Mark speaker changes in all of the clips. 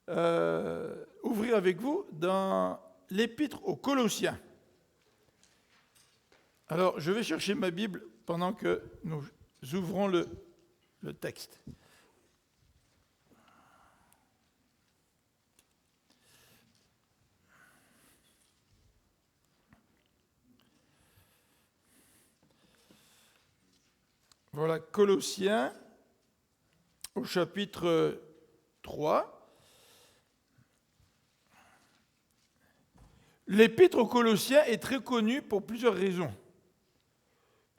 Speaker 1: ouvrir avec vous dans l'Épître aux Colossiens. Alors, je vais chercher ma Bible pendant que nous ouvrons le texte. Voilà, Colossiens, au chapitre 3. L'Épître aux Colossiens est très connue pour plusieurs raisons.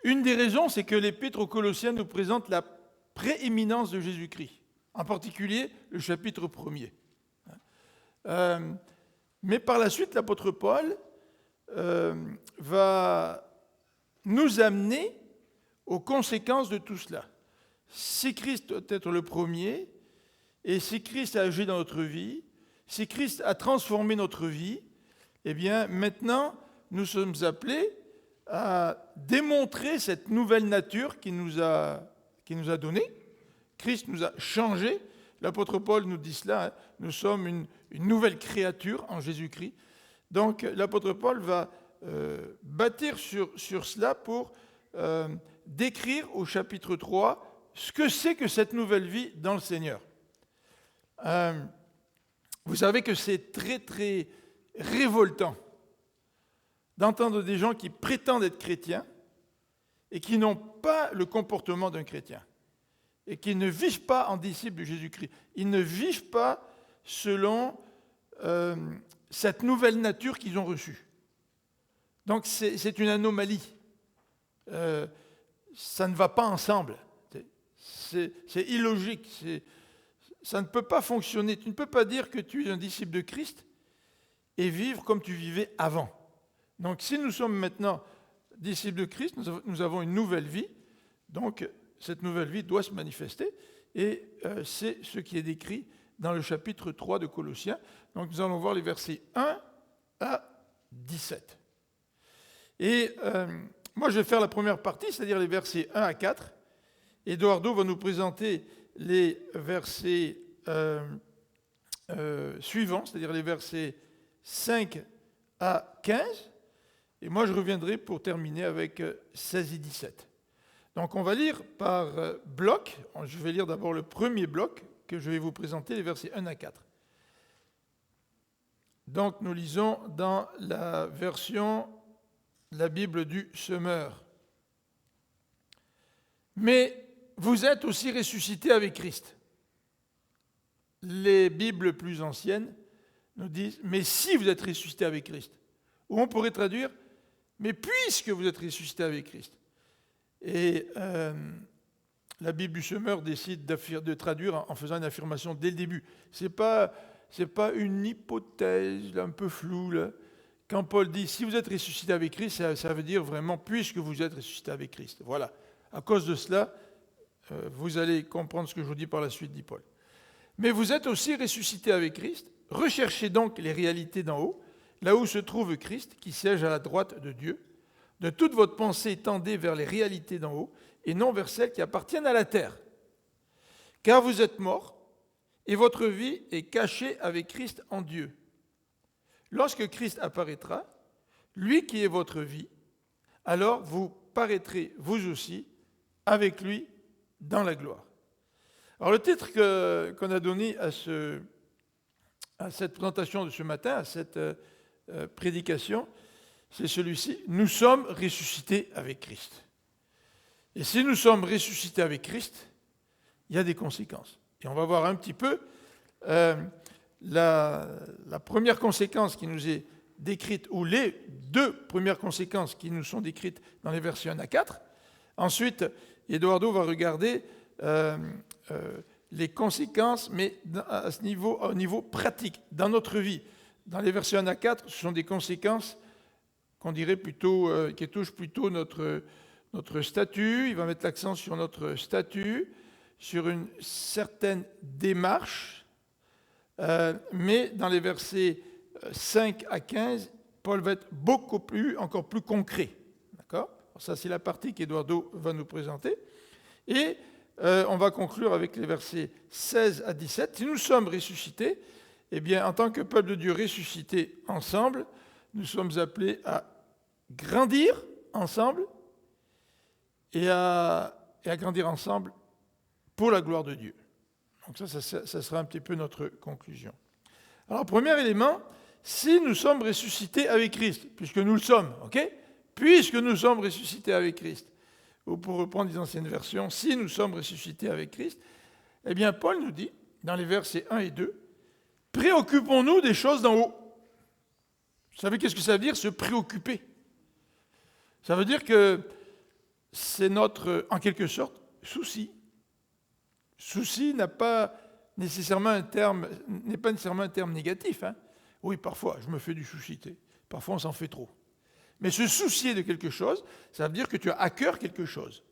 Speaker 1: Une des raisons, c'est que l'Épître aux Colossiens nous présente la prééminence de Jésus-Christ, en particulier le chapitre 1er. Mais par la suite, l'apôtre Paul va nous amener aux conséquences de tout cela. Si Christ doit être le premier, et si Christ a agi dans notre vie, si Christ a transformé notre vie, eh bien maintenant, nous sommes appelés à démontrer cette nouvelle nature qu'il nous a donnée. Christ nous a changés. L'apôtre Paul nous dit cela, hein. Nous sommes une nouvelle créature en Jésus-Christ. Donc l'apôtre Paul va bâtir sur cela pour décrire au chapitre 3 ce que c'est que cette nouvelle vie dans le Seigneur. Vous savez que c'est très très révoltant d'entendre des gens qui prétendent être chrétiens et qui n'ont pas le comportement d'un chrétien et qui ne vivent pas en disciples de Jésus-Christ. Ils ne vivent pas selon cette nouvelle nature qu'ils ont reçue. Donc c'est une anomalie. Ça ne va pas ensemble. C'est illogique. Ça ne peut pas fonctionner. Tu ne peux pas dire que tu es un disciple de Christ et vivre comme tu vivais avant. Donc si nous sommes maintenant disciples de Christ, nous avons une nouvelle vie. Donc cette nouvelle vie doit se manifester. Et c'est ce qui est décrit dans le chapitre 3 de Colossiens. Donc nous allons voir les versets 1 à 17. Et moi, je vais faire la première partie, c'est-à-dire les versets 1 à 4. Eduardo va nous présenter les versets suivants, c'est-à-dire les versets 5 à 15. Et moi, je reviendrai pour terminer avec 16 et 17. Donc, on va lire par bloc. Je vais lire d'abord le premier bloc que je vais vous présenter, les versets 1 à 4. Donc, nous lisons dans la version de la Bible du Semeur. Mais vous êtes aussi ressuscités avec Christ. Les Bibles plus anciennes nous disent « Mais si vous êtes ressuscités avec Christ », ou on pourrait traduire « Mais puisque vous êtes ressuscités avec Christ ». Et la Bible du Semeur décide de traduire en faisant une affirmation dès le début. C'est pas une hypothèse un peu floue, là. Quand Paul dit « Si vous êtes ressuscités avec Christ », ça veut dire vraiment « Puisque vous êtes ressuscités avec Christ ». Voilà. À cause de cela, vous allez comprendre ce que je vous dis par la suite, dit Paul. Mais vous êtes aussi ressuscités avec Christ. Recherchez donc les réalités d'en haut, là où se trouve Christ, qui siège à la droite de Dieu. De toute votre pensée, tendez vers les réalités d'en haut, et non vers celles qui appartiennent à la terre. Car vous êtes morts, et votre vie est cachée avec Christ en Dieu. Lorsque Christ apparaîtra, lui qui est votre vie, alors vous paraîtrez vous aussi avec lui dans la gloire. Alors le titre qu'on a donné à cette présentation de ce matin, à cette prédication, c'est celui-ci. Nous sommes ressuscités avec Christ. Et si nous sommes ressuscités avec Christ, il y a des conséquences. Et on va voir un petit peu la première conséquence qui nous est décrite, ou les deux premières conséquences qui nous sont décrites dans les versets 1 à 4. Ensuite, Eduardo va regarder les conséquences, mais à ce niveau, au niveau pratique, dans notre vie. Dans les versets 1 à 4, ce sont des conséquences qu'on dirait plutôt, qui touchent plutôt notre statut. Il va mettre l'accent sur notre statut, sur une certaine démarche. Mais dans les versets 5 à 15, Paul va être encore plus concret. D'accord ? Ça, c'est la partie qu'Eduardo va nous présenter. Et on va conclure avec les versets 16 à 17. Si nous sommes ressuscités, eh bien, en tant que peuple de Dieu ressuscité ensemble, nous sommes appelés à grandir ensemble et à grandir ensemble pour la gloire de Dieu. Donc ça sera un petit peu notre conclusion. Alors, premier élément, si nous sommes ressuscités avec Christ, puisque nous le sommes, ok ? Puisque nous sommes ressuscités avec Christ, ou pour reprendre les anciennes versions, si nous sommes ressuscités avec Christ, eh bien, Paul nous dit, dans les versets 1 et 2, « Préoccupons-nous des choses d'en haut ». Vous savez qu'est-ce que ça veut dire, se préoccuper ? Ça veut dire que c'est notre, en quelque sorte, souci. Souci n'est pas nécessairement un terme négatif. Hein. Oui, parfois, je me fais du souci. Parfois, on s'en fait trop. Mais se soucier de quelque chose, ça veut dire que tu as à cœur quelque chose.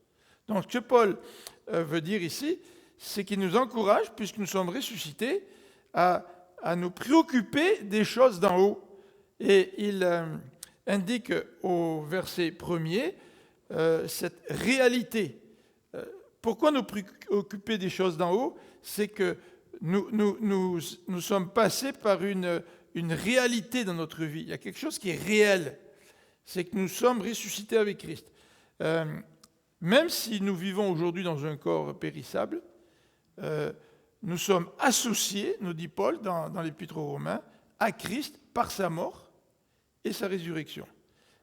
Speaker 1: Donc, ce que Paul veut dire ici, c'est qu'il nous encourage, puisque nous sommes ressuscités, à nous préoccuper des choses d'en haut. Et il indique au verset 1er cette réalité. Pourquoi nous préoccuper des choses d'en haut ? C'est que nous sommes passés par une réalité dans notre vie. Il y a quelque chose qui est réel. C'est que nous sommes ressuscités avec Christ. Même si nous vivons aujourd'hui dans un corps périssable, nous sommes associés, nous dit Paul dans l'Épître aux Romains, à Christ par sa mort et sa résurrection.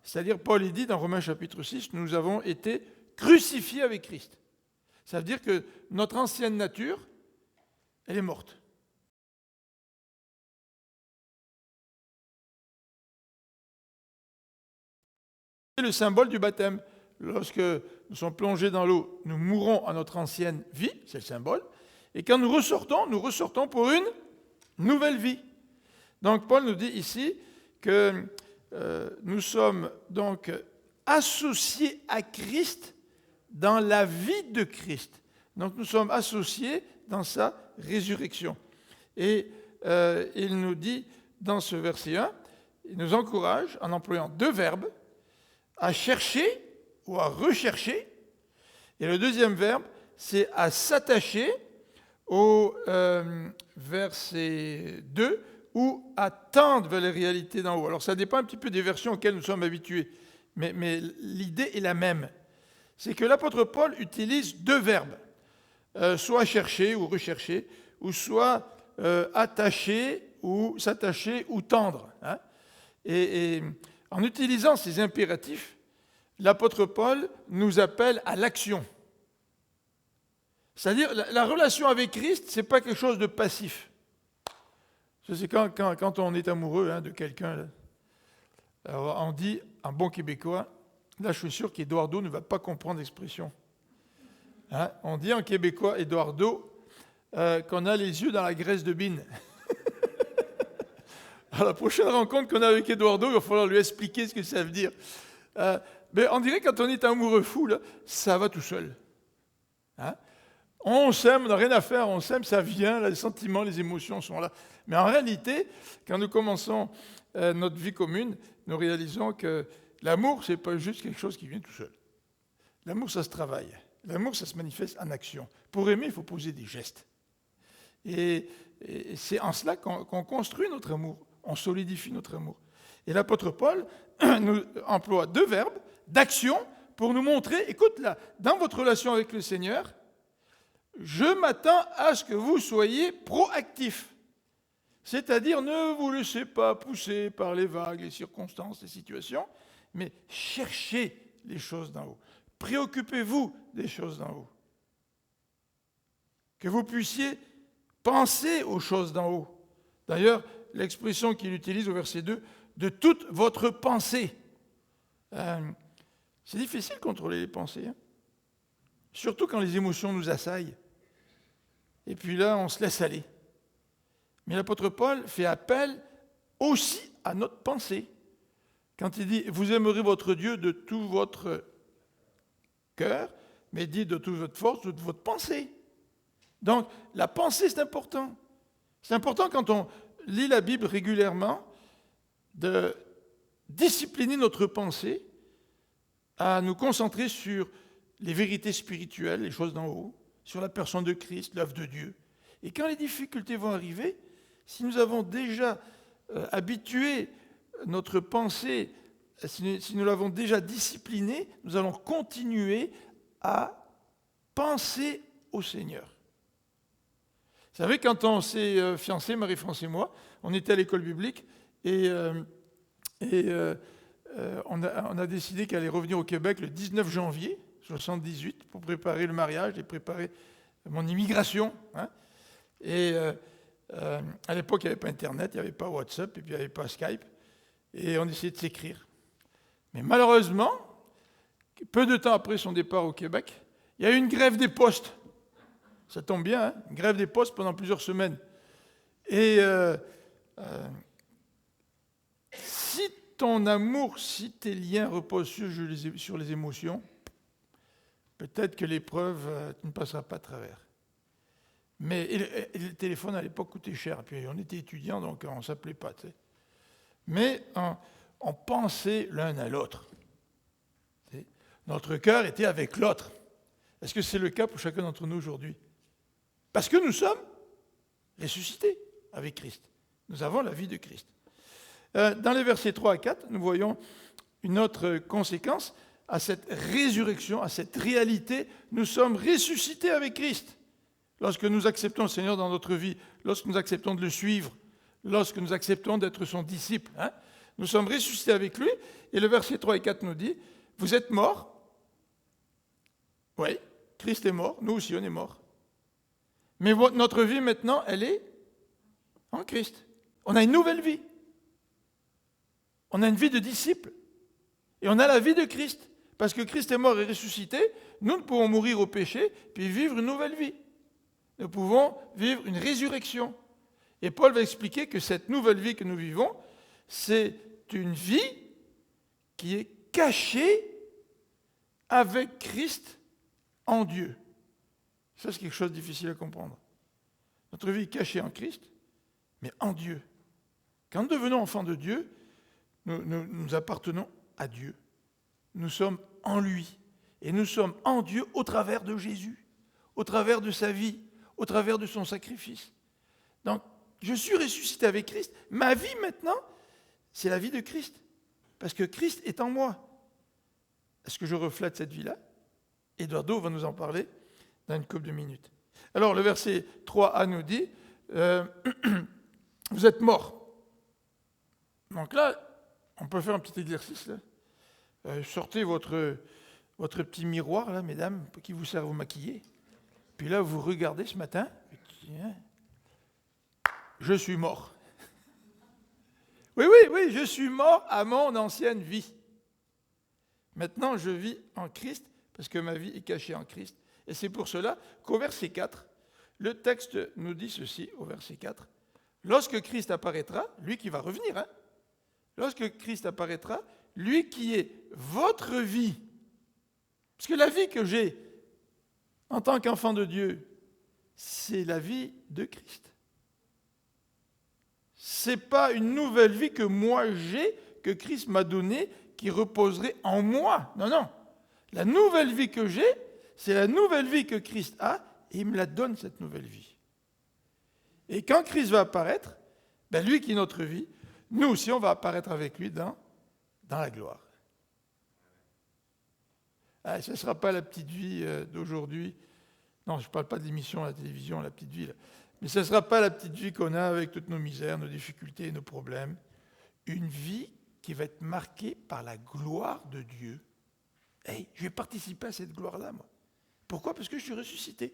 Speaker 1: C'est-à-dire, Paul dit dans Romains chapitre 6, nous avons été crucifiés avec Christ. Ça veut dire que notre ancienne nature, elle est morte. C'est le symbole du baptême. Lorsque nous sommes plongés dans l'eau, nous mourons à notre ancienne vie, c'est le symbole. Et quand nous ressortons pour une nouvelle vie. Donc Paul nous dit ici que nous sommes donc associés à Christ dans la vie de Christ. Donc nous sommes associés dans sa résurrection. Et il nous dit dans ce verset 1, il nous encourage en employant deux verbes, à chercher ou à rechercher. Et le deuxième verbe, c'est à s'attacher au verset 2, ou à tendre vers les réalités d'en haut. Alors ça dépend un petit peu des versions auxquelles nous sommes habitués, mais l'idée est la même. C'est que l'apôtre Paul utilise deux verbes, soit chercher ou rechercher, ou soit attacher ou s'attacher ou tendre. Hein. Et en utilisant ces impératifs, l'apôtre Paul nous appelle à l'action. C'est-à-dire, la relation avec Christ, ce n'est pas quelque chose de passif. C'est quand on est amoureux de quelqu'un. Alors on dit, en bon québécois, là je suis sûr qu'Eduardo ne va pas comprendre l'expression. Hein, on dit en québécois, Eduardo, qu'on a les yeux dans la graisse de bine. À la prochaine rencontre qu'on a avec Eduardo, il va falloir lui expliquer ce que ça veut dire. Mais on dirait que quand on est amoureux fou, là, ça va tout seul. Hein? On s'aime, on n'a rien à faire, on s'aime, ça vient, là, les sentiments, les émotions sont là. Mais en réalité, quand nous commençons notre vie commune, nous réalisons que l'amour, ce n'est pas juste quelque chose qui vient tout seul. L'amour, ça se travaille. L'amour, ça se manifeste en action. Pour aimer, il faut poser des gestes. Et c'est en cela qu'on construit notre amour, on solidifie notre amour. Et l'apôtre Paul nous emploie deux verbes d'action pour nous montrer, écoute là, dans votre relation avec le Seigneur, je m'attends à ce que vous soyez proactifs. C'est-à-dire, ne vous laissez pas pousser par les vagues, les circonstances, les situations, mais cherchez les choses d'en haut. Préoccupez-vous des choses d'en haut. Que vous puissiez penser aux choses d'en haut. D'ailleurs, l'expression qu'il utilise au verset 2, de toute votre pensée. C'est difficile de contrôler les pensées, hein? Surtout quand les émotions nous assaillent. Et puis là, on se laisse aller. Mais l'apôtre Paul fait appel aussi à notre pensée. Quand il dit « Vous aimerez votre Dieu de tout votre cœur », mais il dit « de toute votre force, de toute votre pensée ». Donc, la pensée, c'est important. C'est important quand on lit la Bible régulièrement de discipliner notre pensée à nous concentrer sur les vérités spirituelles, les choses d'en haut, sur la personne de Christ, l'œuvre de Dieu. Et quand les difficultés vont arriver, si nous avons déjà habitué notre pensée, si nous l'avons déjà disciplinée, nous allons continuer à penser au Seigneur. Vous savez, quand on s'est fiancés, Marie-France et moi, on était à l'école biblique et on a décidé qu'elle allait revenir au Québec le 19 janvier 1978 pour préparer le mariage et préparer mon immigration. Hein. Et à l'époque, il n'y avait pas Internet, il n'y avait pas WhatsApp, et puis il n'y avait pas Skype. Et on essayait de s'écrire. Mais malheureusement, peu de temps après son départ au Québec, il y a eu une grève des postes. Ça tombe bien, hein, une grève des postes pendant plusieurs semaines. Et si ton amour, si tes liens reposent sur les émotions, peut-être que l'épreuve, tu ne passeras pas à travers. Mais le téléphone, à l'époque, coûtait cher. Et puis on était étudiants, donc on ne s'appelait pas. Tu sais. Mais on pensait l'un à l'autre. Notre cœur était avec l'autre. Est-ce que c'est le cas pour chacun d'entre nous aujourd'hui? Parce que nous sommes ressuscités avec Christ. Nous avons la vie de Christ. Dans les versets 3 à 4, nous voyons une autre conséquence à cette résurrection, à cette réalité. Nous sommes ressuscités avec Christ. Lorsque nous acceptons le Seigneur dans notre vie, lorsque nous acceptons de le suivre, lorsque nous acceptons d'être son disciple, hein, nous sommes ressuscités avec lui. Et le verset 3 et 4 nous dit, vous êtes morts. Oui, Christ est mort, nous aussi on est morts. Mais notre vie maintenant, elle est en Christ. On a une nouvelle vie. On a une vie de disciple. Et on a la vie de Christ. Parce que Christ est mort et ressuscité, nous pouvons mourir au péché, puis vivre une nouvelle vie. Nous pouvons vivre une résurrection. Et Paul va expliquer que cette nouvelle vie que nous vivons, c'est une vie qui est cachée avec Christ en Dieu. Ça, c'est quelque chose de difficile à comprendre. Notre vie est cachée en Christ, mais en Dieu. Quand nous devenons enfants de Dieu, nous appartenons à Dieu. Nous sommes en lui. Et nous sommes en Dieu au travers de Jésus, au travers de sa vie, au travers de son sacrifice. Donc, je suis ressuscité avec Christ. Ma vie maintenant, c'est la vie de Christ. Parce que Christ est en moi. Est-ce que je reflète cette vie-là? Eduardo va nous en parler dans une couple de minutes. Alors, le verset 3a nous dit, vous êtes morts. Donc là, on peut faire un petit exercice. Là. Sortez votre petit miroir, là, mesdames, qui vous sert à vous maquiller. Puis là, vous regardez ce matin. Je suis mort. Oui, je suis mort à mon ancienne vie. Maintenant, je vis en Christ, parce que ma vie est cachée en Christ. Et c'est pour cela qu'au verset 4, le texte nous dit ceci, au verset 4, lorsque Christ apparaîtra, lui qui va revenir, hein, lorsque Christ apparaîtra, lui qui est votre vie, parce que la vie que j'ai en tant qu'enfant de Dieu, c'est la vie de Christ. Ce n'est pas une nouvelle vie que moi j'ai, que Christ m'a donnée, qui reposerait en moi. Non. La nouvelle vie que j'ai, c'est la nouvelle vie que Christ a, et il me la donne, cette nouvelle vie. Et quand Christ va apparaître, lui qui est notre vie, nous aussi, on va apparaître avec lui dans la gloire. Ce ne sera pas la petite vie d'aujourd'hui. Non, je ne parle pas de l'émission à la télévision, la petite vie. Là. Mais ce ne sera pas la petite vie qu'on a avec toutes nos misères, nos difficultés, nos problèmes. Une vie qui va être marquée par la gloire de Dieu. Je vais participer à cette gloire-là, moi. Pourquoi? Parce que je suis ressuscité.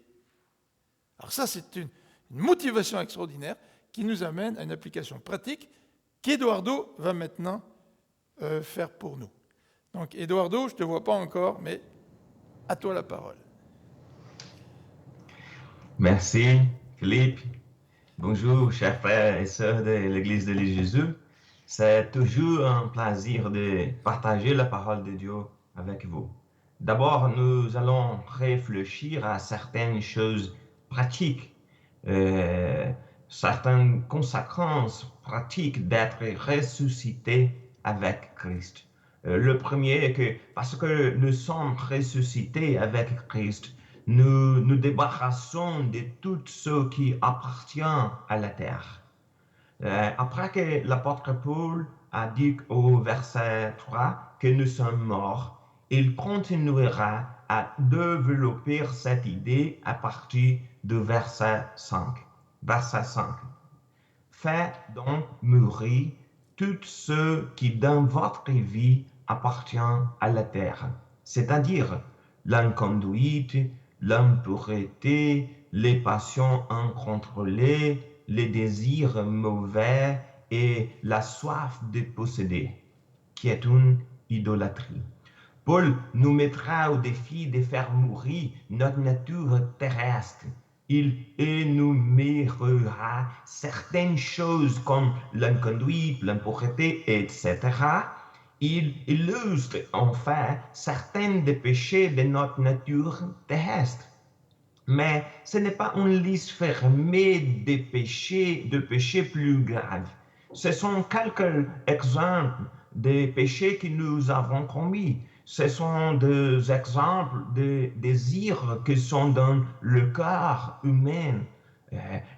Speaker 1: Alors ça, c'est une motivation extraordinaire qui nous amène à une application pratique qu'Eduardo va maintenant faire pour nous. Donc, Eduardo, je ne te vois pas encore, mais à toi la parole.
Speaker 2: Merci, Philippe. Bonjour, chers frères et sœurs de l'Église de Jésus. C'est toujours un plaisir de partager la parole de Dieu avec vous. D'abord, nous allons réfléchir à certaines choses pratiques, certaines conséquences pratiques d'être ressuscité avec Christ. Le premier est que parce que nous sommes ressuscités avec Christ, nous nous débarrassons de tout ce qui appartient à la terre. Après que l'apôtre Paul a dit au verset 3 que nous sommes morts, il continuera à développer cette idée à partir du verset 5. Verset 5. Faites donc mourir tous ceux qui dans votre vie appartiennent à la terre, c'est-à-dire l'inconduite, l'impureté, les passions incontrôlées, les désirs mauvais et la soif de posséder, qui est une idolâtrie. Paul nous mettra au défi de faire mourir notre nature terrestre. Il énumérera certaines choses comme l'inconduite, l'impureté, etc. Il illustre enfin certains des péchés de notre nature terrestre. Mais ce n'est pas une liste fermée de péchés plus graves. Ce sont quelques exemples des péchés que nous avons commis. Ce sont des exemples de désirs qui sont dans le cœur humain.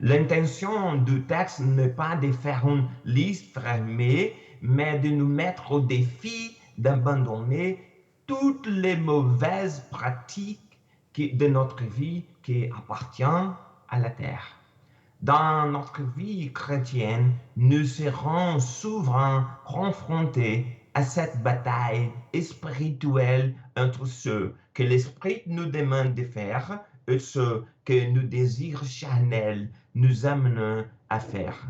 Speaker 2: L'intention du texte n'est pas de faire une liste fermée, mais de nous mettre au défi d'abandonner toutes les mauvaises pratiques de notre vie qui appartient à la terre. Dans notre vie chrétienne, nous serons souvent confrontés à cette bataille spirituelle entre ce que l'Esprit nous demande de faire et ce que nos désirs charnels nous amènent à faire.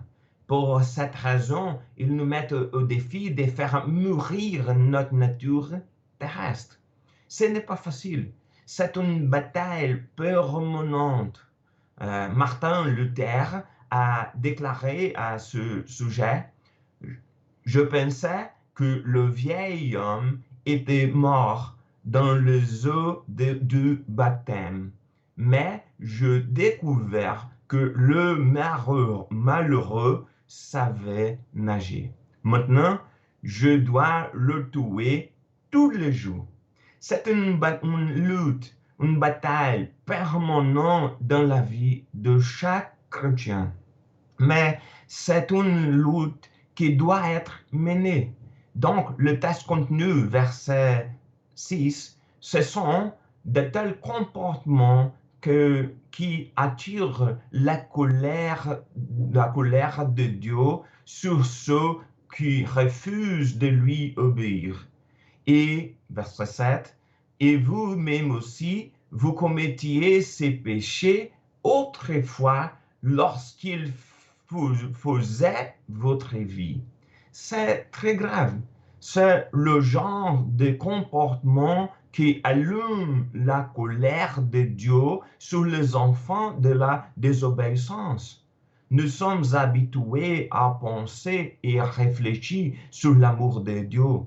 Speaker 2: Pour cette raison, ils nous mettent au défi de faire mourir notre nature terrestre. Ce n'est pas facile. C'est une bataille permanente. Martin Luther a déclaré à ce sujet, je pensais que le vieil homme était mort dans les eaux du baptême, mais je découvert que le malheureux savait nager. Maintenant, je dois le tuer tous les jours. C'est une lutte, une bataille permanente dans la vie de chaque chrétien. Mais c'est une lutte qui doit être menée. Donc, le texte contenu, verset 6, ce sont de tels comportements qui attirent la colère de Dieu sur ceux qui refusent de lui obéir. Et, verset 7, et vous-même aussi, vous commettiez ces péchés autrefois lorsqu'ils faisaient votre vie. C'est très grave. C'est le genre de comportement qui allume la colère de Dieu sur les enfants de la désobéissance. Nous sommes habitués à penser et à réfléchir sur l'amour de Dieu.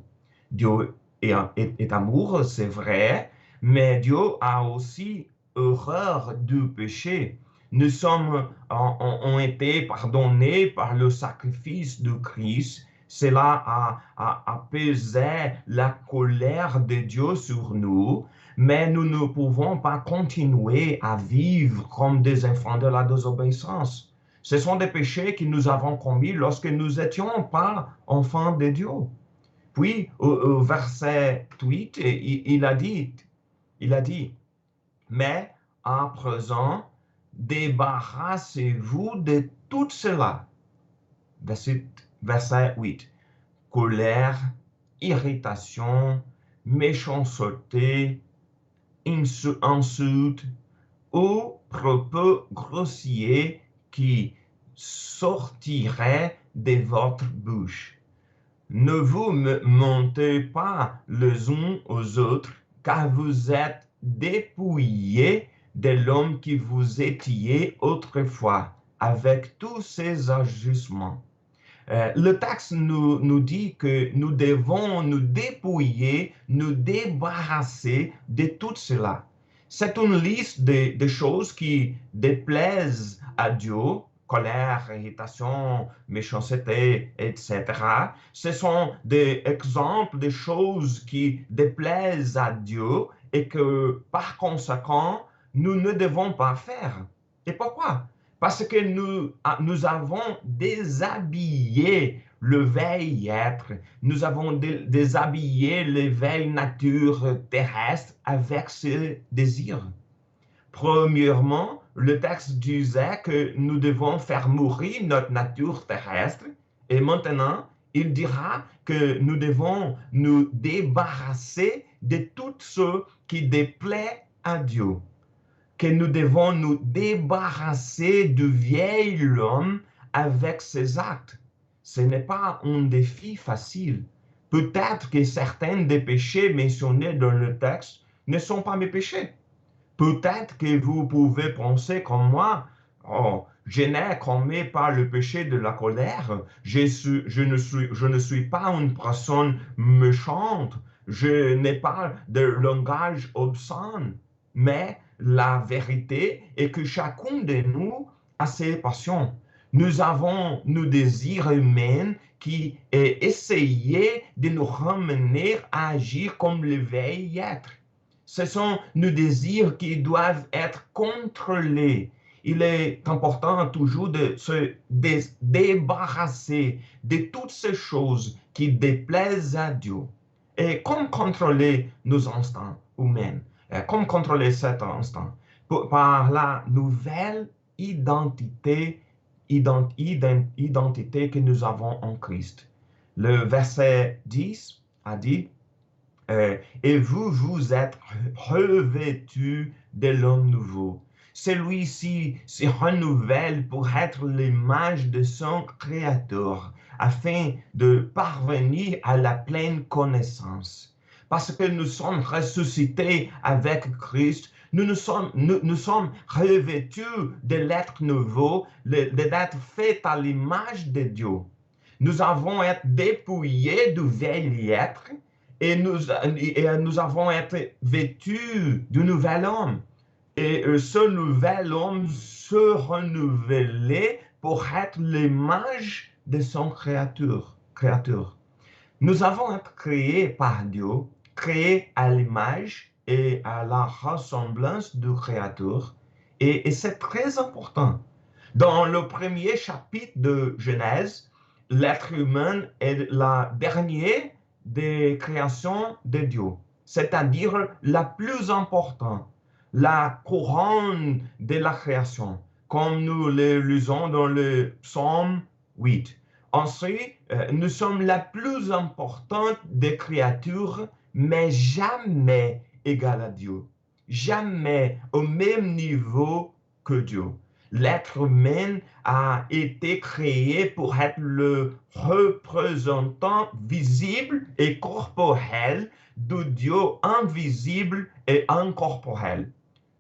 Speaker 2: Dieu est amour, c'est vrai, mais Dieu a aussi horreur du péché. Nous ont été pardonnés par le sacrifice de Christ. Cela a apaisé la colère de Dieu sur nous, mais nous ne pouvons pas continuer à vivre comme des enfants de la désobéissance. Ce sont des péchés que nous avons commis lorsque nous n'étions pas enfants de Dieu. Puis, au verset 8, il a dit, mais à présent, débarrassez-vous de tout cela. Verset 8, colère, irritation, méchanceté, insulte ou propos grossiers qui sortiraient de votre bouche. Ne vous mentez pas les uns aux autres, car vous êtes dépouillés de l'homme qui vous étiez autrefois, avec tous ses ajustements. Le texte nous dit que nous devons nous dépouiller, nous débarrasser de tout cela. C'est une liste de choses qui déplaisent à Dieu, colère, irritation, méchanceté, etc. Ce sont des exemples de choses qui déplaisent à Dieu et que, par conséquent, nous ne devons pas faire. Et pourquoi? Parce que nous avons déshabillé le vieil être, nous avons déshabillé le vieille nature terrestre avec ses désirs. Premièrement, le texte disait que nous devons faire mourir notre nature terrestre et maintenant, il dira que nous devons nous débarrasser de tout ce qui déplaît à Dieu, que nous devons nous débarrasser du vieil homme avec ses actes. Ce n'est pas un défi facile. Peut-être que certains des péchés mentionnés dans le texte ne sont pas mes péchés. Peut-être que vous pouvez penser comme moi, oh, je n'ai commis pas le péché de la colère, je ne suis pas une personne méchante, je n'ai pas de langage obscène, mais la vérité est que chacun de nous a ses passions. Nous avons nos désirs humains qui essayaient de nous ramener à agir comme le vieil être. Ce sont nos désirs qui doivent être contrôlés. Il est important toujours de se débarrasser de toutes ces choses qui déplaisent à Dieu. Et comment contrôler nos instincts humains? Comment contrôler cet instinct? Par la nouvelle identité que nous avons en Christ. Le verset 10 a dit, et vous, vous êtes revêtus de l'homme nouveau. Celui-ci se renouvelle pour être l'image de son Créateur, afin de parvenir à la pleine connaissance. Parce que nous sommes ressuscités avec Christ, nous sommes revêtus de l'être nouveau, de l'être fait à l'image de Dieu. Nous avons été dépouillés du vieil être, et nous avons été vêtus du nouvel homme. Et ce nouvel homme se renouvelait pour être l'image de son créateur. Nous avons été créés par Dieu, créés à l'image et à la ressemblance du Créateur. Et c'est très important. Dans le premier chapitre de Genèse, l'être humain est la dernière des créations de Dieu, c'est-à-dire la plus importante, la couronne de la création, comme nous le lisons dans le psaume 8. Ensuite, nous sommes la plus importante des créatures, mais jamais égale à Dieu, jamais au même niveau que Dieu. L'être humain a été créé pour être le représentant visible et corporel du Dieu invisible et incorporel.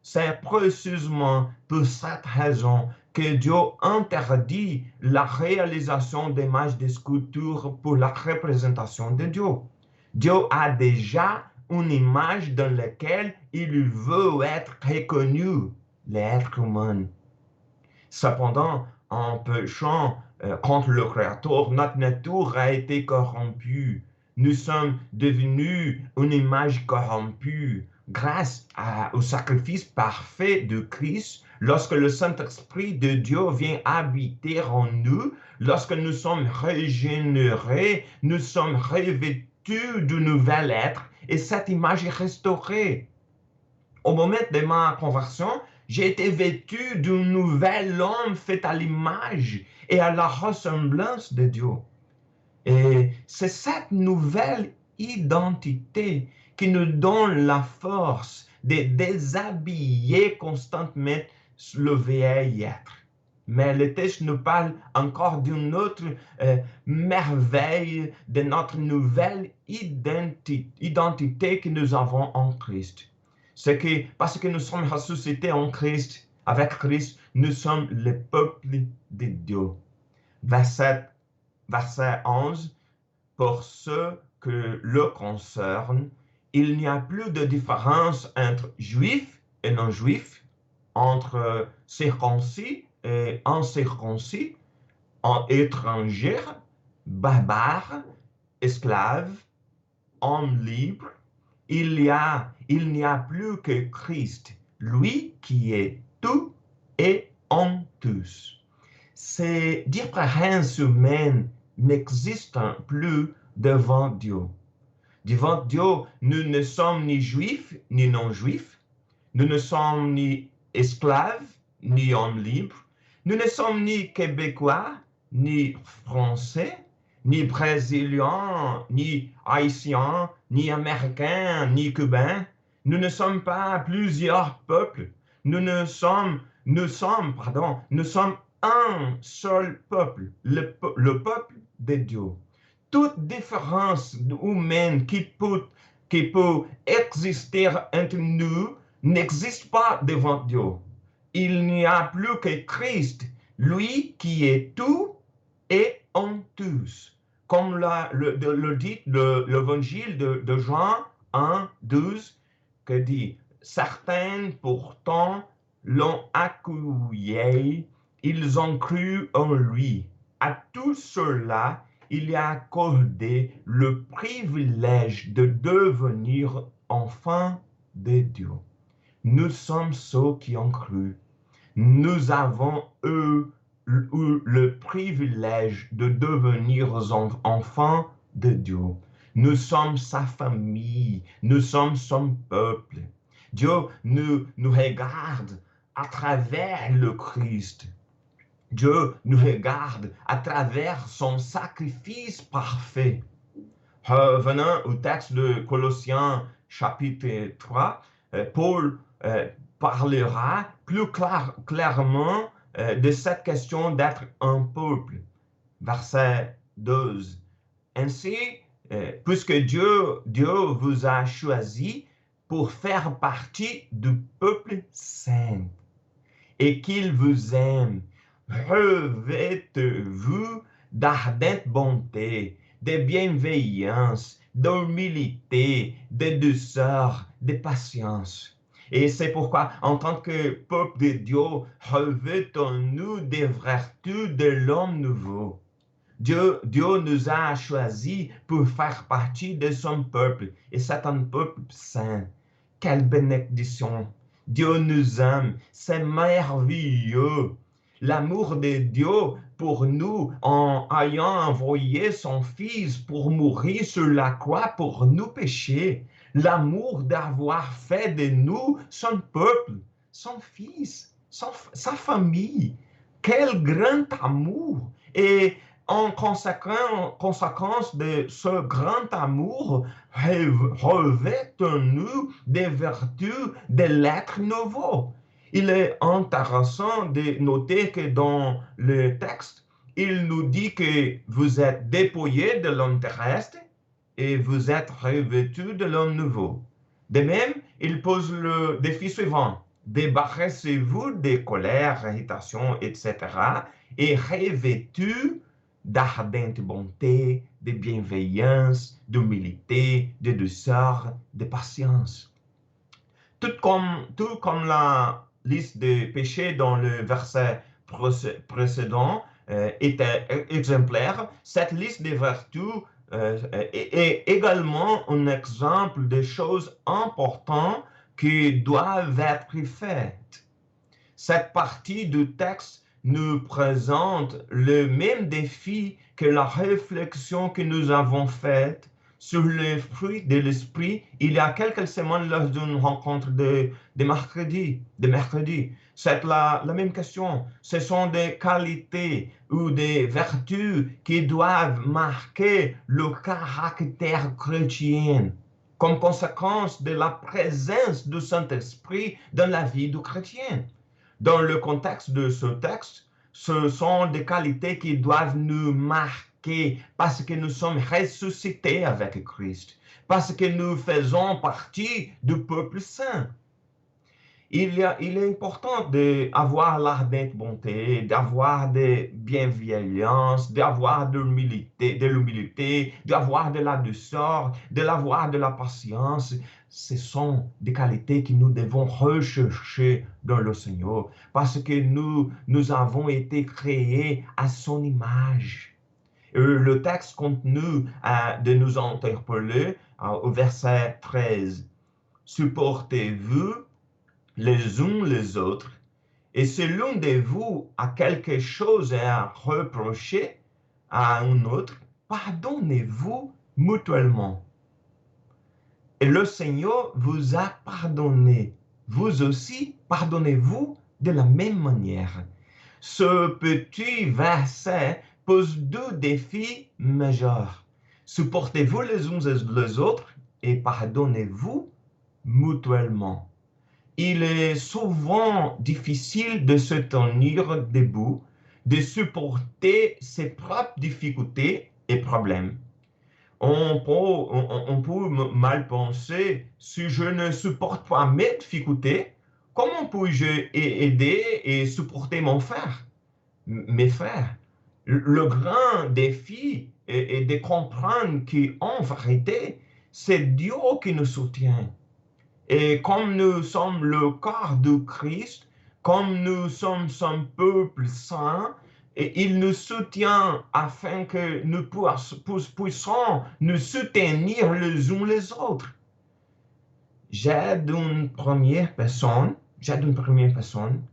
Speaker 2: C'est précisément pour cette raison que Dieu interdit la réalisation d'images de sculptures pour la représentation de Dieu. Dieu a déjà une image dans laquelle il veut être reconnu, l'être humain. Cependant, en péchant contre le Créateur, notre nature a été corrompue. Nous sommes devenus une image corrompue grâce au sacrifice parfait de Christ. Lorsque le Saint-Esprit de Dieu vient habiter en nous, lorsque nous sommes régénérés, nous sommes revêtus du nouvel être et cette image est restaurée. Au moment de ma conversion, j'ai été vêtu d'un nouvel homme fait à l'image et à la ressemblance de Dieu. Et c'est cette nouvelle identité qui nous donne la force de déshabiller constamment le vieil être. Mais le texte nous parle encore d'une autre merveille de notre nouvelle identité que nous avons en Christ. C'est que parce que nous sommes ressuscités en Christ, avec Christ, nous sommes le peuple de Dieu. Verset 11, pour ceux que le concerne, il n'y a plus de différence entre juifs et non-juifs, entre circoncis et incirconcis, en étrangers, barbares, esclaves, hommes libres. Il n'y a plus que Christ, lui qui est tout et en tous. Ces différences humaines n'existent plus devant Dieu. Devant Dieu, nous ne sommes ni juifs ni non-juifs. Nous ne sommes ni esclaves ni hommes libres. Nous ne sommes ni québécois ni français, ni brésiliens, ni haïtiens, ni américains, ni cubains. Nous ne sommes pas plusieurs peuples. Nous sommes un seul peuple, le peuple de Dieu. Toute différence humaine qui peut exister entre nous n'existe pas devant Dieu. Il n'y a plus que Christ, lui qui est tout et en tous. Comme le dit l'évangile de Jean 1, 12, que dit, certains pourtant l'ont accueilli, ils ont cru en lui. À tous ceux-là, il y a accordé le privilège de devenir enfants de Dieu. Nous sommes ceux qui ont cru. Nous avons eu le privilège de devenir enfants de Dieu. Nous sommes sa famille, nous sommes son peuple. Dieu nous regarde à travers le Christ. Dieu nous regarde à travers son sacrifice parfait. Revenant au texte de Colossiens chapitre 3, Paul parlera plus clairement de cette question d'être un peuple. Verset 12. Ainsi, puisque Dieu vous a choisi pour faire partie du peuple saint et qu'il vous aime, revêtez-vous d'ardente bonté, de bienveillance, d'humilité, de douceur, de patience. Et c'est pourquoi, en tant que peuple de Dieu, revêtons-nous des vertus de l'homme nouveau. Dieu nous a choisis pour faire partie de son peuple, et c'est un peuple saint. Quelle bénédiction! Dieu nous aime, c'est merveilleux. L'amour de Dieu pour nous en ayant envoyé son Fils pour mourir sur la croix pour nos péchés. L'amour d'avoir fait de nous son peuple, son Fils, sa famille. Quel grand amour! Et en conséquence de ce grand amour, revêtons-nous des vertus de l'être nouveau. Il est intéressant de noter que dans le texte, il nous dit que vous êtes dépouillés de l'homme terrestre et vous êtes revêtus de l'homme nouveau. De même, il pose le défi suivant. Débarrassez-vous des colères, irritations, etc. et revêtus d'ardente bonté, de bienveillance, d'humilité, de douceur, de patience. Tout comme la liste des péchés dans le verset précédent était exemplaire, cette liste des vertus est également un exemple des choses importantes qui doivent être faites. Cette partie du texte nous présente le même défi que la réflexion que nous avons faite sur les fruits de l'esprit il y a quelques semaines lors d'une rencontre de mercredi. C'est la même question. Ce sont des qualités ou des vertus qui doivent marquer le caractère chrétien comme conséquence de la présence du Saint-Esprit dans la vie du chrétien. Dans le contexte de ce texte, ce sont des qualités qui doivent nous marquer parce que nous sommes ressuscités avec Christ, parce que nous faisons partie du peuple saint. Il est important d'avoir l'ardente bonté, d'avoir de bienveillance, d'avoir de l'humilité, d'avoir de la douceur, d'avoir de la patience. Ce sont des qualités que nous devons rechercher dans le Seigneur parce que nous avons été créés à son image. Le texte continue de nous interpeller au verset 13. Supportez-vous les uns les autres Et si l'un de vous a quelque chose à reprocher à un autre, pardonnez-vous mutuellement. Et le Seigneur vous a pardonné. Vous aussi, pardonnez-vous de la même manière. Ce petit verset pose deux défis majeurs. Supportez-vous les uns les autres et pardonnez-vous mutuellement. Il est souvent difficile de se tenir debout, de supporter ses propres difficultés et problèmes. On peut mal penser, si je ne supporte pas mes difficultés, comment puis-je aider et supporter mes frères? Le grand défi est de comprendre qu'en vérité, c'est Dieu qui nous soutient. Et comme nous sommes le corps de Christ, comme nous sommes son peuple saint, et il nous soutient afin que nous puissions nous soutenir les uns les autres. J'aide une première personne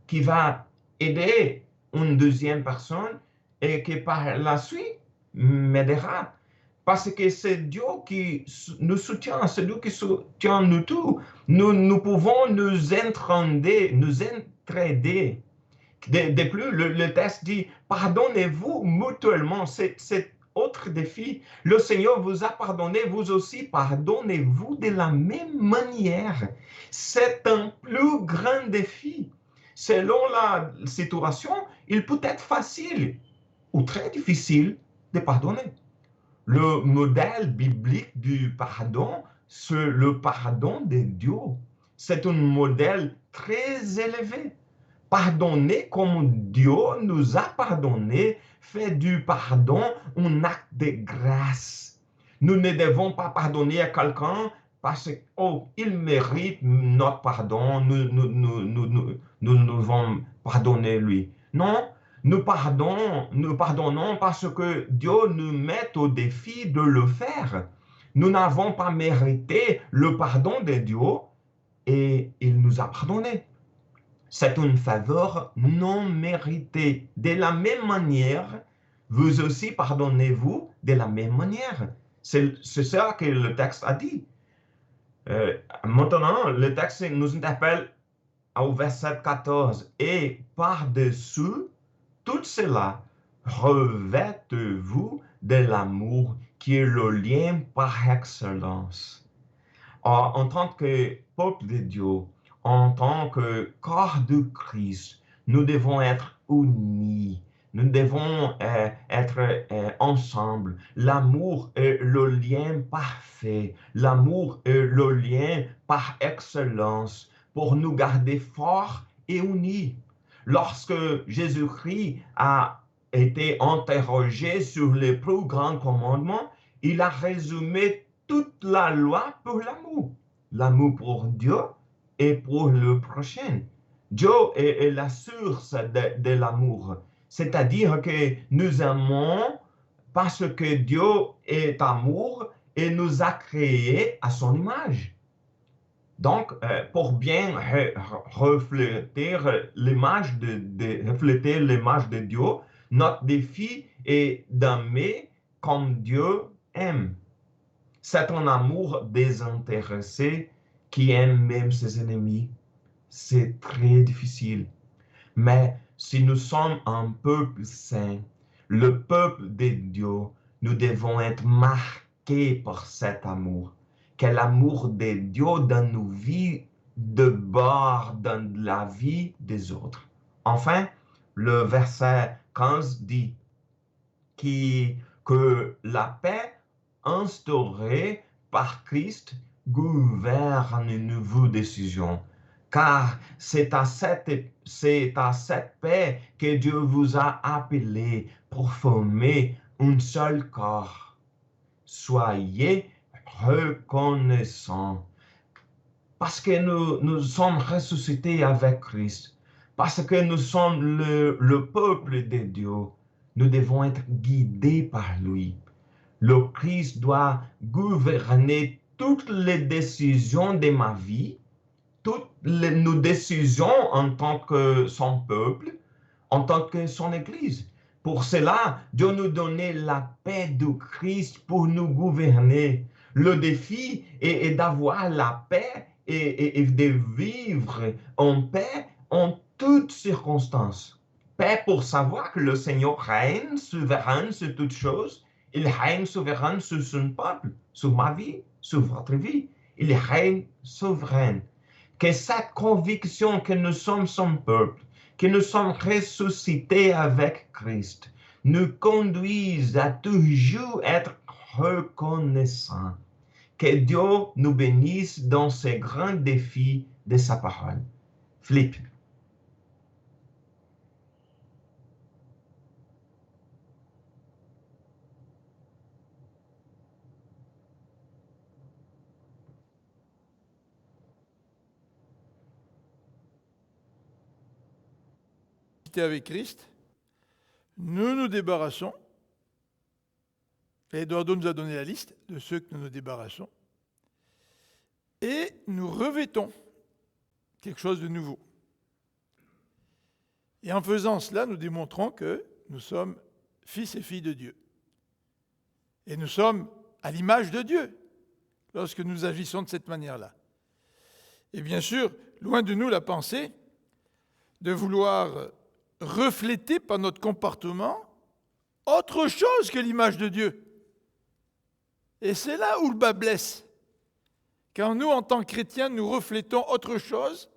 Speaker 2: qui va aider une deuxième personne et qui par la suite m'aidera. Parce que c'est Dieu qui nous soutient, c'est Dieu qui soutient nous tous. Nous pouvons nous entraider. De plus, le texte dit, pardonnez-vous mutuellement. C'est autre défi. Le Seigneur vous a pardonné, vous aussi, pardonnez-vous de la même manière. C'est un plus grand défi. Selon la situation, il peut être facile ou très difficile de pardonner. Le modèle biblique du pardon, c'est le pardon de Dieu. C'est un modèle très élevé. Pardonner comme Dieu nous a pardonné fait du pardon un acte de grâce. Nous ne devons pas pardonner à quelqu'un parce qu'il mérite notre pardon, nous devons pardonner lui. Non, nous pardonnons parce que Dieu nous met au défi de le faire. Nous n'avons pas mérité le pardon de Dieu et il nous a pardonné. C'est une faveur non méritée. De la même manière, vous aussi pardonnez-vous de la même manière. C'est ça que le texte a dit. Maintenant, le texte nous interpelle au verset 14. Et par-dessus tout cela, revêtez-vous de l'amour qui est le lien par excellence. En tant que peuple de Dieu, en tant que corps de Christ, nous devons être unis. Nous devons être ensemble. L'amour est le lien parfait. L'amour est le lien par excellence pour nous garder forts et unis. Lorsque Jésus-Christ a été interrogé sur les plus grands commandements, il a résumé toute la loi pour l'amour. L'amour pour Dieu et pour le prochain. Dieu est la source de l'amour. C'est-à-dire que nous aimons parce que Dieu est amour et nous a créés à son image. Donc, pour bien refléter l'image de Dieu, notre défi est d'aimer comme Dieu aime. C'est un amour désintéressé qui aime même ses ennemis. C'est très difficile. Mais si nous sommes un peuple saint, le peuple de Dieu, nous devons être marqués par cet amour. Que l'amour de Dieu dans nos vies déborde dans la vie des autres. Enfin, le verset 15 dit que la paix instaurée par Christ gouverne vos décisions. Car c'est à cette paix que Dieu vous a appelé pour former un seul corps. Soyez reconnaissants. Parce que nous sommes ressuscités avec Christ. Parce que nous sommes le peuple de Dieu. Nous devons être guidés par lui. Le Christ doit gouverner toutes les décisions de ma vie toutes nos décisions en tant que son peuple, en tant que son Église. Pour cela, Dieu nous donnait la paix de Christ pour nous gouverner. Le défi est d'avoir la paix et de vivre en paix en toutes circonstances. Paix pour savoir que le Seigneur règne souverain sur toutes choses. Il règne souverain sur son peuple, sur ma vie, sur votre vie. Il règne souverain. Que cette conviction que nous sommes son peuple, que nous sommes ressuscités avec Christ, nous conduise à toujours être reconnaissants. Que Dieu nous bénisse dans ces grands défis de sa parole. Philippe.
Speaker 1: Avec Christ, nous nous débarrassons, et Eduardo nous a donné la liste de ceux que nous nous débarrassons, et nous revêtons quelque chose de nouveau. Et en faisant cela, nous démontrons que nous sommes fils et filles de Dieu. Et nous sommes à l'image de Dieu lorsque nous agissons de cette manière-là. Et bien sûr, loin de nous la pensée de vouloir refléter par notre comportement autre chose que l'image de Dieu. Et c'est là où le bas blesse. Quand nous, en tant que chrétiens, nous reflétons autre chose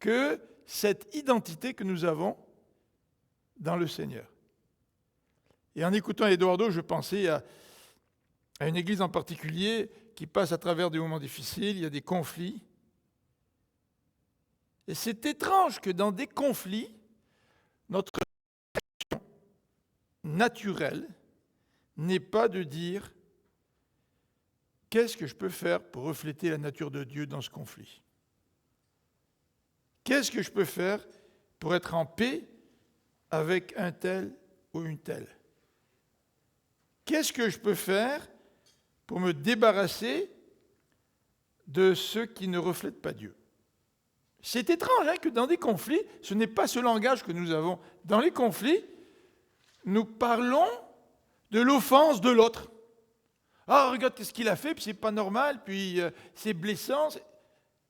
Speaker 1: que cette identité que nous avons dans le Seigneur. Et en écoutant Eduardo, je pensais à une église en particulier qui passe à travers des moments difficiles, il y a des conflits. Et c'est étrange que dans des conflits, notre réaction naturelle n'est pas de dire « Qu'est-ce que je peux faire pour refléter la nature de Dieu dans ce conflit ? Qu'est-ce que je peux faire pour être en paix avec un tel ou une telle ? Qu'est-ce que je peux faire pour me débarrasser de ceux qui ne reflètent pas Dieu ? » C'est étrange que dans des conflits, ce n'est pas ce langage que nous avons. Dans les conflits, nous parlons de l'offense de l'autre. Ah, regarde ce qu'il a fait, puis c'est pas normal, puis c'est blessant.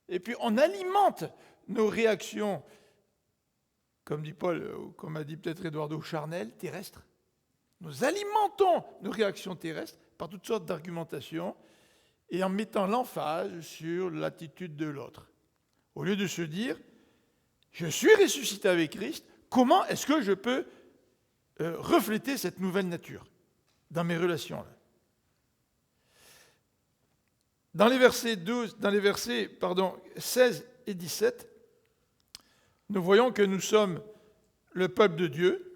Speaker 1: Et puis on alimente nos réactions, comme dit Paul, ou comme a dit peut-être Eduardo, charnelles, terrestres. Nous alimentons nos réactions terrestres par toutes sortes d'argumentations et en mettant l'emphase sur l'attitude de l'autre. Au lieu de se dire, je suis ressuscité avec Christ, comment est-ce que je peux refléter cette nouvelle nature dans mes relations là ? Dans les versets 16 et 17, nous voyons que nous sommes le peuple de Dieu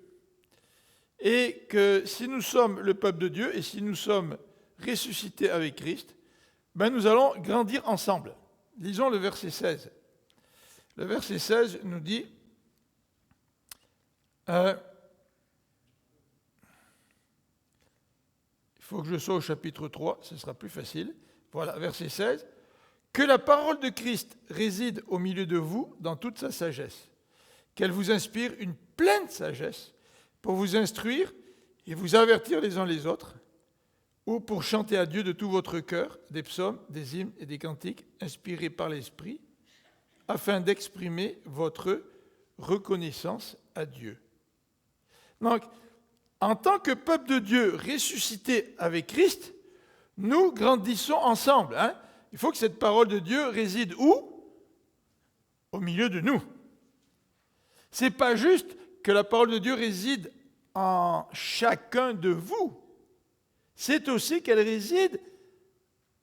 Speaker 1: et que si nous sommes le peuple de Dieu et si nous sommes ressuscités avec Christ, nous allons grandir ensemble. Lisons le verset 16. Le verset 16 nous dit il faut que je sois au chapitre 3, ce sera plus facile. Voilà, verset 16. Que la parole de Christ réside au milieu de vous dans toute sa sagesse, qu'elle vous inspire une pleine sagesse pour vous instruire et vous avertir les uns les autres, ou pour chanter à Dieu de tout votre cœur des psaumes, des hymnes et des cantiques inspirés par l'Esprit, afin d'exprimer votre reconnaissance à Dieu. Donc, en tant que peuple de Dieu ressuscité avec Christ, nous grandissons ensemble. Il faut que cette parole de Dieu réside où ? Au milieu de nous. Ce n'est pas juste que la parole de Dieu réside en chacun de vous. C'est aussi qu'elle réside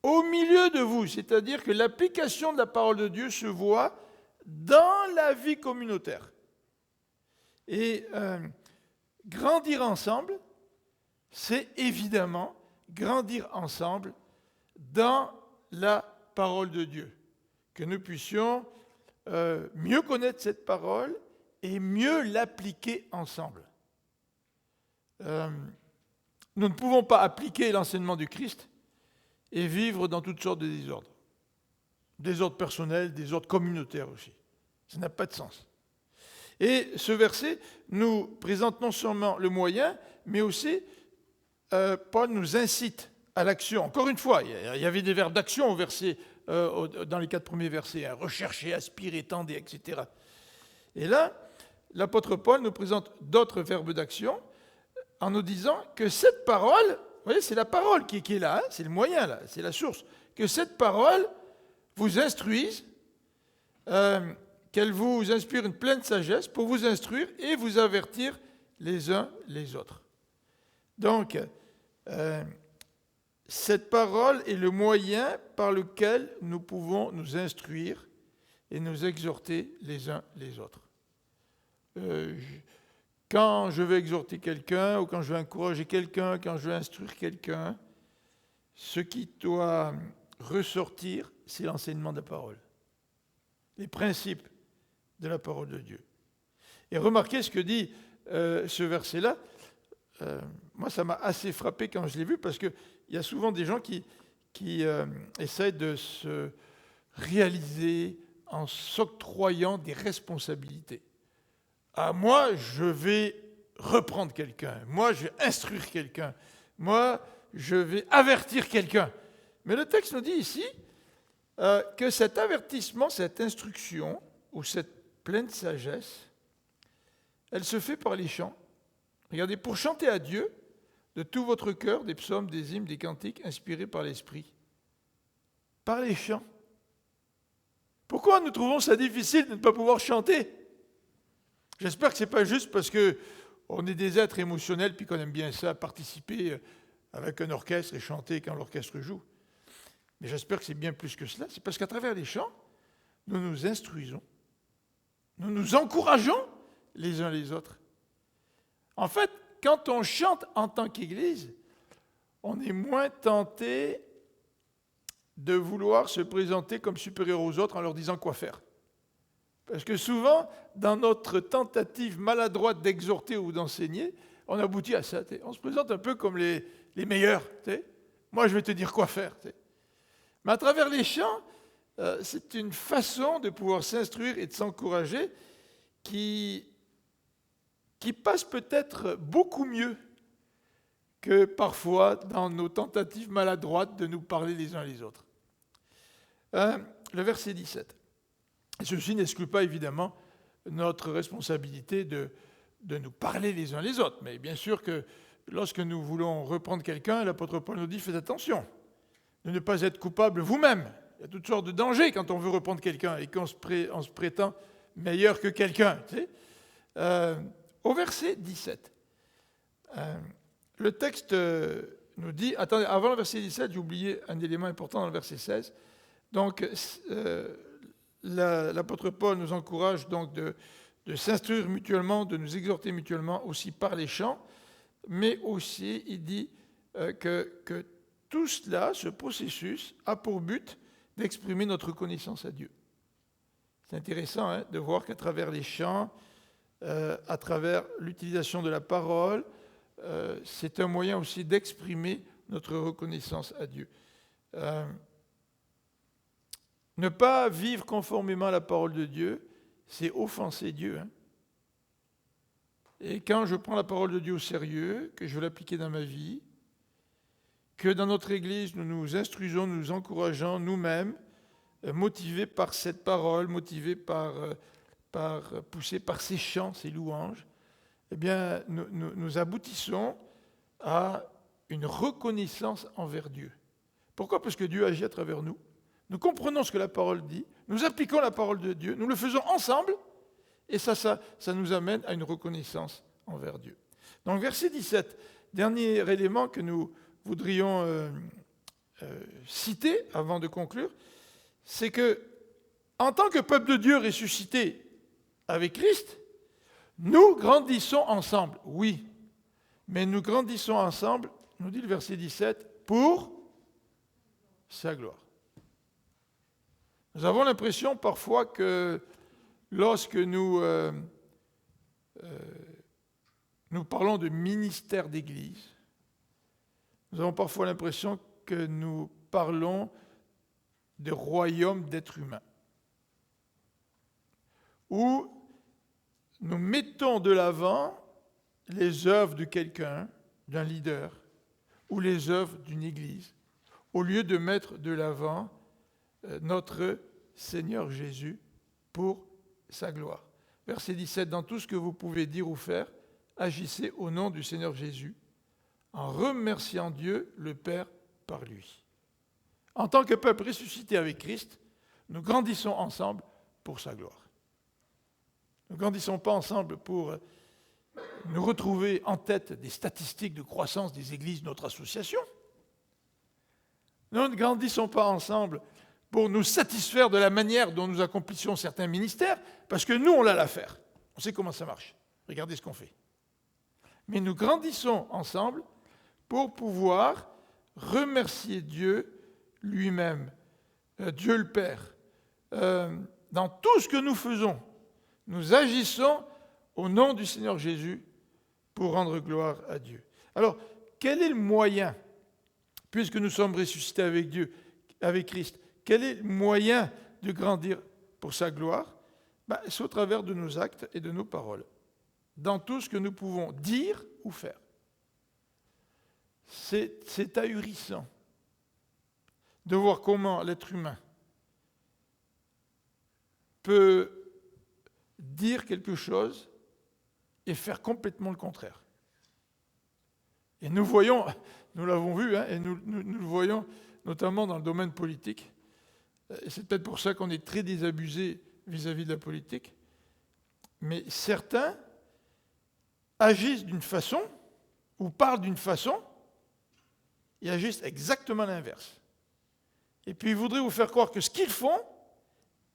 Speaker 1: au milieu de vous. C'est-à-dire que l'application de la parole de Dieu se voit dans la vie communautaire. Et grandir ensemble, c'est évidemment grandir ensemble dans la parole de Dieu. Que nous puissions mieux connaître cette parole et mieux l'appliquer ensemble. Nous ne pouvons pas appliquer l'enseignement du Christ et vivre dans toutes sortes de désordres. des ordres personnels, des ordres communautaires aussi. Ça n'a pas de sens. Et ce verset nous présente non seulement le moyen, mais aussi Paul nous incite à l'action. Encore une fois, il y avait des verbes d'action dans les 4 premiers versets, hein, rechercher, aspirer, tendre, etc. Et là, l'apôtre Paul nous présente d'autres verbes d'action en nous disant que cette parole, vous voyez, c'est la parole qui est là, hein, c'est le moyen là, c'est la source, que cette parole vous instruise, qu'elle vous inspire une pleine sagesse pour vous instruire et vous avertir les uns les autres. Donc, cette parole est le moyen par lequel nous pouvons nous instruire et nous exhorter les uns les autres. Quand je veux exhorter quelqu'un, ou quand je veux encourager quelqu'un, quand je veux instruire quelqu'un, ce qui doit ressortir, c'est l'enseignement de la parole. Les principes de la parole de Dieu. Et remarquez ce que dit ce verset-là. Moi, ça m'a assez frappé quand je l'ai vu, parce qu'il y a souvent des gens qui essaient de se réaliser en s'octroyant des responsabilités. Ah, moi, je vais reprendre quelqu'un. Moi, je vais instruire quelqu'un. Moi, je vais avertir quelqu'un. Mais le texte nous dit ici que cet avertissement, cette instruction, ou cette pleine sagesse, elle se fait par les chants. Regardez, pour chanter à Dieu de tout votre cœur, des psaumes, des hymnes, des cantiques inspirés par l'Esprit. Par les chants. Pourquoi nous trouvons ça difficile de ne pas pouvoir chanter ? J'espère que ce n'est pas juste parce qu'on est des êtres émotionnels puis qu'on aime bien ça, participer avec un orchestre et chanter quand l'orchestre joue. Mais j'espère que c'est bien plus que cela. C'est parce qu'à travers les chants, nous nous instruisons. Nous nous encourageons les uns les autres. En fait, quand on chante en tant qu'Église, on est moins tenté de vouloir se présenter comme supérieur aux autres en leur disant quoi faire. Parce que souvent, dans notre tentative maladroite d'exhorter ou d'enseigner, on aboutit à ça. On se présente un peu comme les meilleurs. Moi, je vais te dire quoi faire. Mais à travers les chants, c'est une façon de pouvoir s'instruire et de s'encourager qui passe peut-être beaucoup mieux que parfois dans nos tentatives maladroites de nous parler les uns les autres. Le verset 17. Ceci n'exclut pas évidemment notre responsabilité de nous parler les uns les autres. Mais bien sûr que lorsque nous voulons reprendre quelqu'un, l'apôtre Paul nous dit « faites attention de ne pas être coupable vous-même ». Il y a toutes sortes de dangers quand on veut reprendre quelqu'un et qu'on se prétend meilleur que quelqu'un. Tu sais. Au verset 17, le texte nous dit... Attendez, avant le verset 17, j'ai oublié un élément important dans le verset 16. Donc, l'apôtre Paul nous encourage donc de s'instruire mutuellement, de nous exhorter mutuellement aussi par les chants, mais aussi il dit que tout cela, ce processus, a pour but d'exprimer notre reconnaissance à Dieu. C'est intéressant de voir qu'à travers les chants, à travers l'utilisation de la parole, c'est un moyen aussi d'exprimer notre reconnaissance à Dieu. Ne pas vivre conformément à la parole de Dieu, c'est offenser Dieu. Et quand je prends la parole de Dieu au sérieux, que je veux l'appliquer dans ma vie, que dans notre Église, nous nous instruisons, nous nous encourageons nous-mêmes, motivés par cette parole, motivés poussés par ces chants, ces louanges, eh bien, nous aboutissons à une reconnaissance envers Dieu. Pourquoi ? Parce que Dieu agit à travers nous. Nous comprenons ce que la parole dit, nous appliquons la parole de Dieu, nous le faisons ensemble, et ça nous amène à une reconnaissance envers Dieu. Donc, verset 17, dernier élément que nous voudrions citer avant de conclure, c'est que, en tant que peuple de Dieu ressuscité avec Christ, nous grandissons ensemble, oui, mais nous grandissons ensemble, nous dit le verset 17, pour sa gloire. Nous avons l'impression parfois que lorsque nous parlons de ministère d'Église, nous avons parfois l'impression que nous parlons de royaume d'êtres humains, où nous mettons de l'avant les œuvres de quelqu'un, d'un leader, ou les œuvres d'une église, au lieu de mettre de l'avant notre Seigneur Jésus pour sa gloire. Verset 17, dans tout ce que vous pouvez dire ou faire, agissez au nom du Seigneur Jésus, en remerciant Dieu, le Père, par lui. En tant que peuple ressuscité avec Christ, nous grandissons ensemble pour sa gloire. Nous ne grandissons pas ensemble pour nous retrouver en tête des statistiques de croissance des églises de notre association. Nous ne grandissons pas ensemble pour nous satisfaire de la manière dont nous accomplissions certains ministères, parce que nous, on l'a à faire. On sait comment ça marche. Regardez ce qu'on fait. Mais nous grandissons ensemble pour pouvoir remercier Dieu lui-même, Dieu le Père. Dans tout ce que nous faisons, nous agissons au nom du Seigneur Jésus pour rendre gloire à Dieu. Alors, quel est le moyen, puisque nous sommes ressuscités avec Dieu, avec Christ, quel est le moyen de grandir pour sa gloire ? C'est au travers de nos actes et de nos paroles, dans tout ce que nous pouvons dire ou faire. C'est ahurissant de voir comment l'être humain peut dire quelque chose et faire complètement le contraire. Et nous voyons, nous l'avons vu, et nous le voyons notamment dans le domaine politique. Et c'est peut-être pour ça qu'on est très désabusé vis-à-vis de la politique. Mais certains agissent d'une façon ou parlent d'une façon et agissent exactement l'inverse. Et puis ils voudraient vous faire croire que ce qu'ils font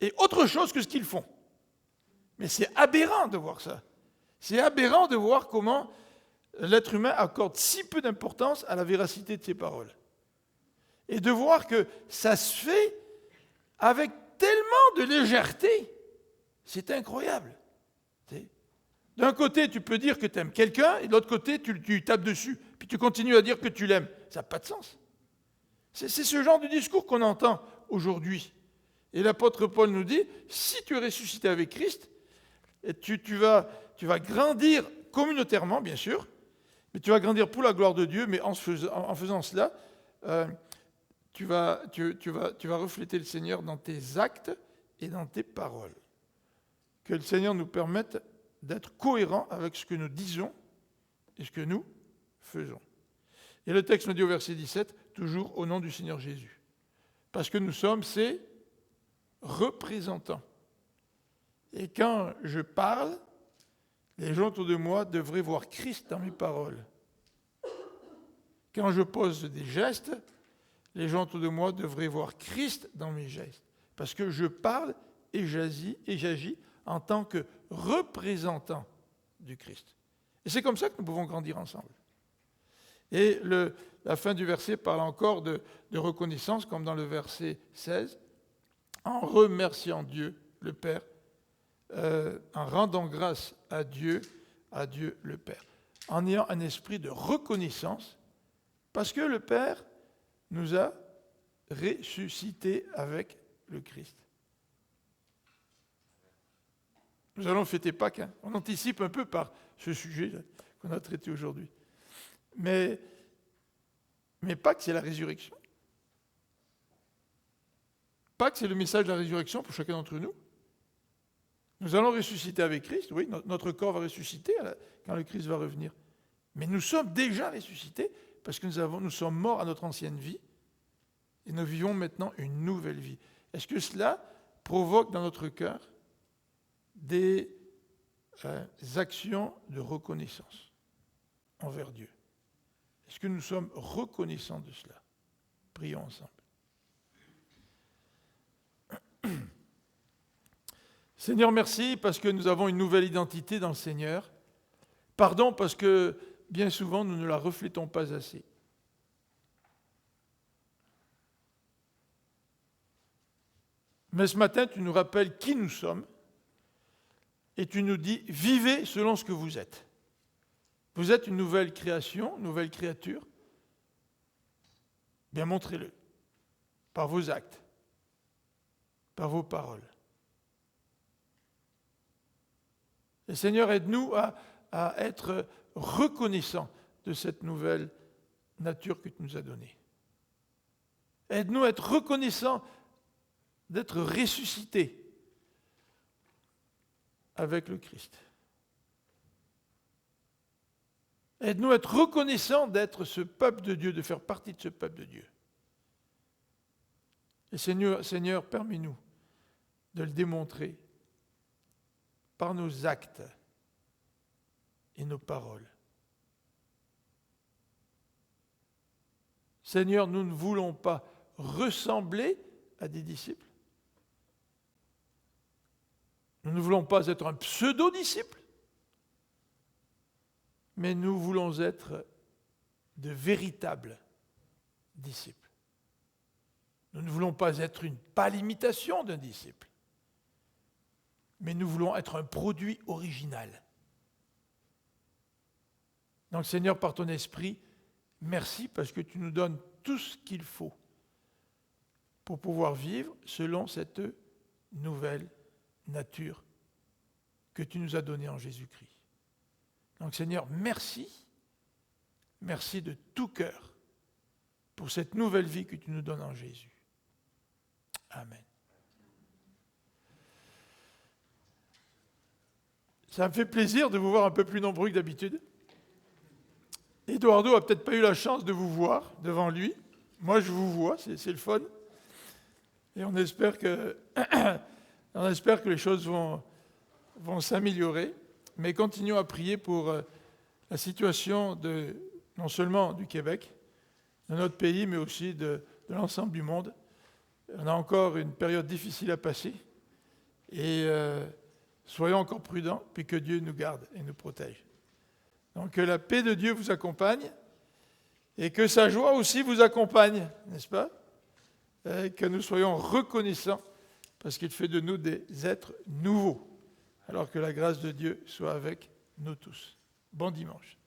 Speaker 1: est autre chose que ce qu'ils font. Mais c'est aberrant de voir ça. C'est aberrant de voir comment l'être humain accorde si peu d'importance à la véracité de ses paroles. Et de voir que ça se fait avec tellement de légèreté. C'est incroyable. D'un côté, tu peux dire que tu aimes quelqu'un, et de l'autre côté, tu tapes dessus, puis tu continues à dire que tu l'aimes. Ça n'a pas de sens. C'est ce genre de discours qu'on entend aujourd'hui. Et l'apôtre Paul nous dit, si tu es ressuscité avec Christ, tu vas grandir communautairement, bien sûr, mais tu vas grandir pour la gloire de Dieu, mais en faisant cela, tu vas refléter le Seigneur dans tes actes et dans tes paroles. Que le Seigneur nous permette d'être cohérents avec ce que nous disons et ce que nous faisons. Et le texte nous dit au verset 17, toujours au nom du Seigneur Jésus. Parce que nous sommes ses représentants. Et quand je parle, les gens autour de moi devraient voir Christ dans mes paroles. Quand je pose des gestes, les gens autour de moi devraient voir Christ dans mes gestes. Parce que je parle et j'agis en tant que représentant du Christ. Et c'est comme ça que nous pouvons grandir ensemble. Et la fin du verset parle encore de reconnaissance, comme dans le verset 16, en remerciant Dieu, le Père, en rendant grâce à Dieu le Père, en ayant un esprit de reconnaissance, parce que le Père nous a ressuscités avec le Christ. Nous allons fêter Pâques, on anticipe un peu par ce sujet qu'on a traité aujourd'hui. Mais Pâques, c'est la résurrection. Pâques, c'est le message de la résurrection pour chacun d'entre nous. Nous allons ressusciter avec Christ, oui, notre corps va ressusciter quand le Christ va revenir. Mais nous sommes déjà ressuscités parce que nous sommes morts à notre ancienne vie et nous vivons maintenant une nouvelle vie. Est-ce que cela provoque dans notre cœur des actions de reconnaissance envers Dieu? Est-ce que nous sommes reconnaissants de cela? Prions ensemble. Seigneur, merci parce que nous avons une nouvelle identité dans le Seigneur. Pardon parce que bien souvent nous ne la reflétons pas assez. Mais ce matin, tu nous rappelles qui nous sommes et tu nous dis, vivez selon ce que vous êtes. Vous êtes une nouvelle création, une nouvelle créature. Bien, montrez-le par vos actes, par vos paroles. Et Seigneur, aide-nous à être reconnaissants de cette nouvelle nature que tu nous as donnée. Aide-nous à être reconnaissants d'être ressuscités avec le Christ. Aide-nous à être reconnaissants d'être ce peuple de Dieu, de faire partie de ce peuple de Dieu. Et Seigneur, permets-nous de le démontrer par nos actes et nos paroles. Seigneur, nous ne voulons pas ressembler à des disciples. Nous ne voulons pas être un pseudo-disciple, mais nous voulons être de véritables disciples. Nous ne voulons pas être une pâle imitation d'un disciple, mais nous voulons être un produit original. Donc Seigneur, par ton esprit, merci parce que tu nous donnes tout ce qu'il faut pour pouvoir vivre selon cette nouvelle nature que tu nous as donnée en Jésus-Christ. Donc Seigneur, merci. Merci de tout cœur pour cette nouvelle vie que tu nous donnes en Jésus. Amen. Ça me fait plaisir de vous voir un peu plus nombreux que d'habitude. Eduardo n'a peut-être pas eu la chance de vous voir devant lui. Moi, je vous vois, c'est le fun. Et on espère que les choses vont s'améliorer. Mais continuons à prier pour la situation non seulement du Québec, de notre pays, mais aussi de l'ensemble du monde. On a encore une période difficile à passer. Et soyons encore prudents, puis que Dieu nous garde et nous protège. Donc que la paix de Dieu vous accompagne et que sa joie aussi vous accompagne, n'est-ce pas? Et que nous soyons reconnaissants parce qu'il fait de nous des êtres nouveaux. Alors que la grâce de Dieu soit avec nous tous. Bon dimanche.